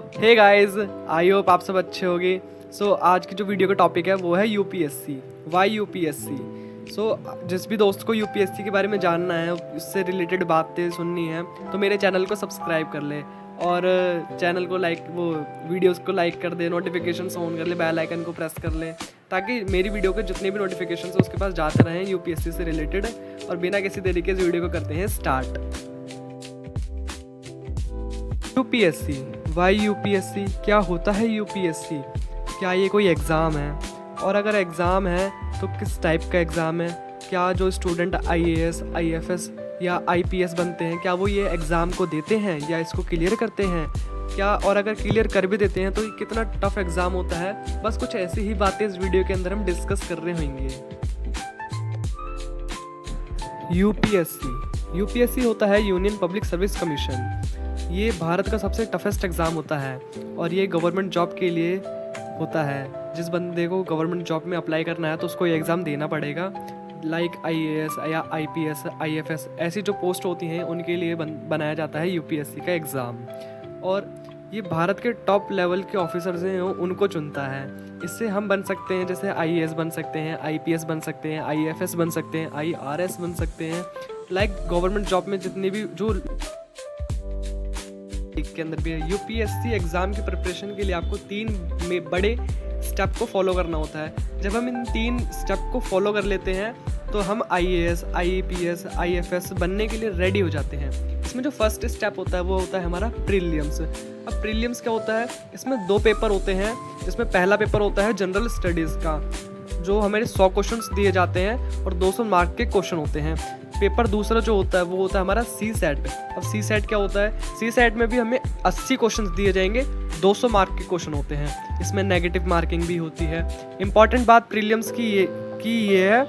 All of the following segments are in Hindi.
हे गाइस, आई होप आप सब अच्छे होंगे। आज की जो वीडियो का टॉपिक है वो है यूपीएससी। Y UPSC? जिस भी दोस्त को यूपीएससी के बारे में जानना है, उससे रिलेटेड बातें सुननी है, तो मेरे चैनल को सब्सक्राइब कर ले और चैनल को वीडियोस को लाइक कर दे, नोटिफिकेशंस ऑन कर ले, बेल आइकन को प्रेस कर ले, ताकि मेरी वीडियो के जितने भी नोटिफिकेशंस है उसके पास जाते रहें यूपीएससी से रिलेटेड। और बिना किसी तरीके से वीडियो को करते हैं स्टार्ट। UPSC, Y UPSC? क्या होता है यूपीएससी? क्या ये कोई एग्ज़ाम है? और अगर एग्ज़ाम है तो किस टाइप का एग्ज़ाम है? क्या जो स्टूडेंट आईएएस, आईएफएस या आईपीएस बनते हैं, क्या वो ये एग्ज़ाम को देते हैं या इसको क्लियर करते हैं? क्या और अगर क्लियर कर भी देते हैं तो ये कितना टफ एग्ज़ाम होता है? बस कुछ ऐसी ही बातें इस वीडियो के अंदर हम डिस्कस कर रहे होंगे। यूपीएससी होता है यूनियन पब्लिक सर्विस कमीशन। ये भारत का सबसे टफेस्ट एग्ज़ाम होता है और ये गवर्नमेंट जॉब के लिए होता है। जिस बंदे को गवर्नमेंट जॉब में अप्लाई करना है तो उसको ये एग्ज़ाम देना पड़ेगा। लाइक आईएएस या आईपीएस, आईएफएस ऐसी जो पोस्ट होती हैं उनके लिए बनाया जाता है यूपीएससी का एग्ज़ाम। और ये भारत के टॉप लेवल के ऑफिसर्स हैं उनको चुनता है। इससे हम बन सकते हैं, जैसे आईएएस बन सकते हैं, आईपीएस बन सकते हैं, आईएफएस बन सकते हैं, आईआरएस बन सकते हैं। लाइक गवर्नमेंट जॉब में जितनी भी जो के अंदर भी है। यूपीएससी एग्ज़ाम की प्रिपरेशन के लिए आपको 3 बड़े स्टेप को फॉलो करना होता है। जब हम इन 3 स्टेप को फॉलो कर लेते हैं तो हम आईएएस, आईपीएस, आईएफएस बनने के लिए रेडी हो जाते हैं। इसमें जो फर्स्ट स्टेप होता है वो होता है हमारा प्रीलिम्स। अब प्रीलिम्स क्या होता है? इसमें 2 पेपर होते हैं। इसमें पहला पेपर होता है जनरल स्टडीज़ का, जो हमें 100 क्वेश्चंस दिए जाते हैं और 200 मार्क के क्वेश्चन होते हैं। पेपर दूसरा जो होता है वो होता है हमारा सी सेट। अब सी सेट क्या होता है? सी सेट में भी हमें 80 क्वेश्चंस दिए जाएंगे, 200 मार्क के क्वेश्चन होते हैं। इसमें नेगेटिव मार्किंग भी होती है। इंपॉर्टेंट बात प्रीलिम्स की ये है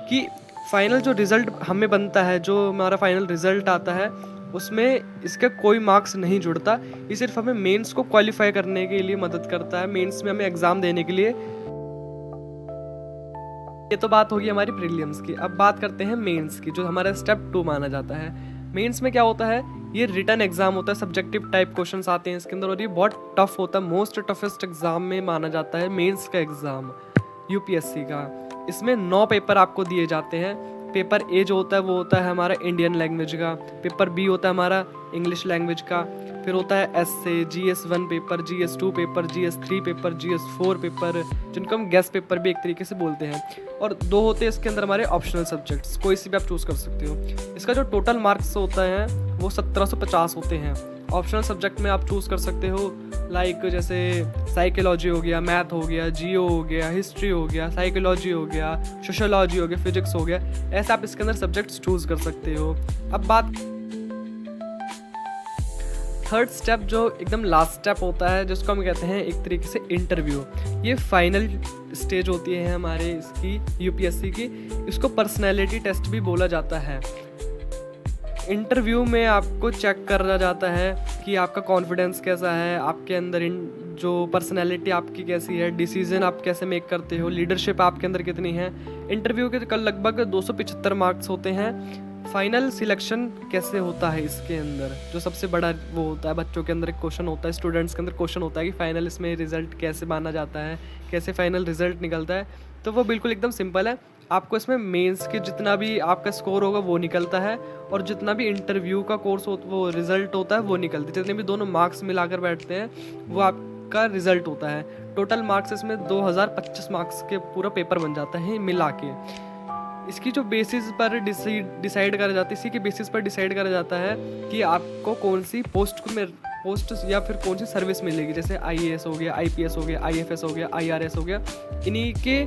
कि फाइनल जो रिज़ल्ट हमें बनता है, जो हमारा फाइनल रिज़ल्ट आता है, उसमें इसका कोई मार्क्स नहीं जुड़ता। ये सिर्फ हमें मेंस को क्वालिफाई करने के लिए मदद करता है, मेंस में हमें एग्ज़ाम देने के लिए। ये तो बात होगी हमारी प्रीलिम्स की। अब बात करते हैं मेंस की, जो हमारा स्टेप 2 माना जाता है। मेंस में क्या होता है? ये रिटन एग्जाम होता है, सब्जेक्टिव टाइप क्वेश्चंस आते हैं इसके अंदर, और ये बहुत टफ होता है। मोस्ट टफेस्ट एग्जाम में माना जाता है मेंस का एग्जाम यूपीएससी का। इसमें 9 पेपर आपको दिए जाते हैं। पेपर ए जो होता है वो होता है हमारा इंडियन लैंग्वेज का। पेपर बी होता है हमारा इंग्लिश लैंग्वेज का। फिर होता है essay, GS1 paper, GS2 paper, GS3 paper, GS4 paper, जिनको हम गेस्ट पेपर भी एक तरीके से बोलते हैं। और 2 होते हैं इसके अंदर हमारे ऑप्शनल सब्जेक्ट्स, कोई सी भी आप चूज़ कर सकते हो। इसका जो टोटल मार्क्स होता है वो 1750 होते हैं। ऑप्शनल सब्जेक्ट में आप चूज़ कर सकते हो, लाइक जैसे साइकोलॉजी हो गया, मैथ हो गया, जियो हो गया, हिस्ट्री हो गया, साइकोलॉजी हो गया, सोशोलॉजी हो गया, फिजिक्स हो गया। ऐसे आप इसके अंदर सब्जेक्ट्स चूज़ कर सकते हो। अब बात थर्ड स्टेप, जो एकदम लास्ट स्टेप होता है, जिसको हम कहते हैं एक तरीके से इंटरव्यू। ये फाइनल स्टेज होती है हमारे इसकी यूपीएससी की। इसको पर्सनैलिटी टेस्ट भी बोला जाता है। इंटरव्यू में आपको चेक करा जाता है कि आपका कॉन्फिडेंस कैसा है, आपके अंदर जो पर्सनैलिटी आपकी कैसी है, डिसीजन आप कैसे मेक करते हो, लीडरशिप आपके अंदर कितनी है। इंटरव्यू के कल लगभग 275 मार्क्स होते हैं। फाइनल सिलेक्शन कैसे होता है इसके अंदर, जो सबसे बड़ा वो होता है, बच्चों के अंदर एक क्वेश्चन होता है, स्टूडेंट्स के अंदर क्वेश्चन होता है कि फाइनल इसमें रिजल्ट कैसे माना जाता है, कैसे फाइनल रिजल्ट निकलता है। तो वो बिल्कुल एकदम सिंपल है। आपको इसमें मेंस के जितना भी आपका स्कोर होगा वो निकलता है, और जितना भी इंटरव्यू का कोर्स वो रिजल्ट होता है वो निकलता है। जितने भी दोनों मार्क्स मिलाकर बैठते हैं वो आपका रिजल्ट होता है। टोटल मार्क्स इसमें 2025 मार्क्स के पूरा पेपर बन जाता है मिला के। इसकी जो बेसिस पर डिसाइड करा जाता है, इसी के बेसिस पर डिसाइड करा जाता है कि आपको कौन सी पोस्ट या फिर कौन सी सर्विस मिलेगी। जैसे आईएएस हो गया, आईपीएस हो गया, आईएफएस हो गया, आईआरएस हो गया। इन्हीं के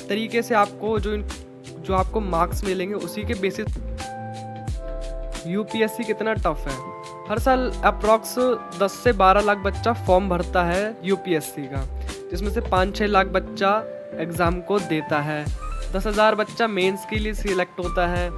तरीके से आपको जो आपको मार्क्स मिलेंगे उसी के बेसिस। यूपीएससी कितना टफ है? हर साल अप्रॉक्स 10 से 12 लाख बच्चा फॉर्म भरता है यूपीएससी का, जिसमें से 5-6 लाख बच्चा एग्ज़ाम को देता है। 10,000 बच्चा मेंस के लिए सिलेक्ट होता है,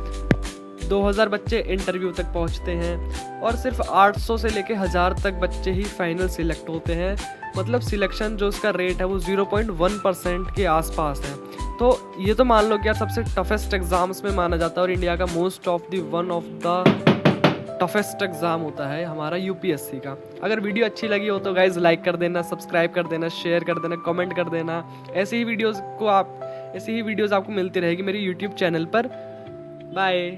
2,000 बच्चे इंटरव्यू तक पहुंचते हैं, और सिर्फ 800 से लेके 1000 तक बच्चे ही फाइनल सिलेक्ट होते हैं। मतलब सिलेक्शन जो उसका रेट है वो 0.1% के आसपास है। तो ये तो मान लो कि यार सबसे टफेस्ट एग्जाम्स में माना जाता है, और इंडिया का one of the toughest exam होता है हमारा यूपीएससी का। अगर वीडियो अच्छी लगी हो तो गाइज़ लाइक कर देना, सब्सक्राइब कर देना, शेयर कर देना, कमेंट कर देना। ऐसी ही वीडियोज़ आपको मिलती रहेगी मेरे यूट्यूब चैनल पर। बाय।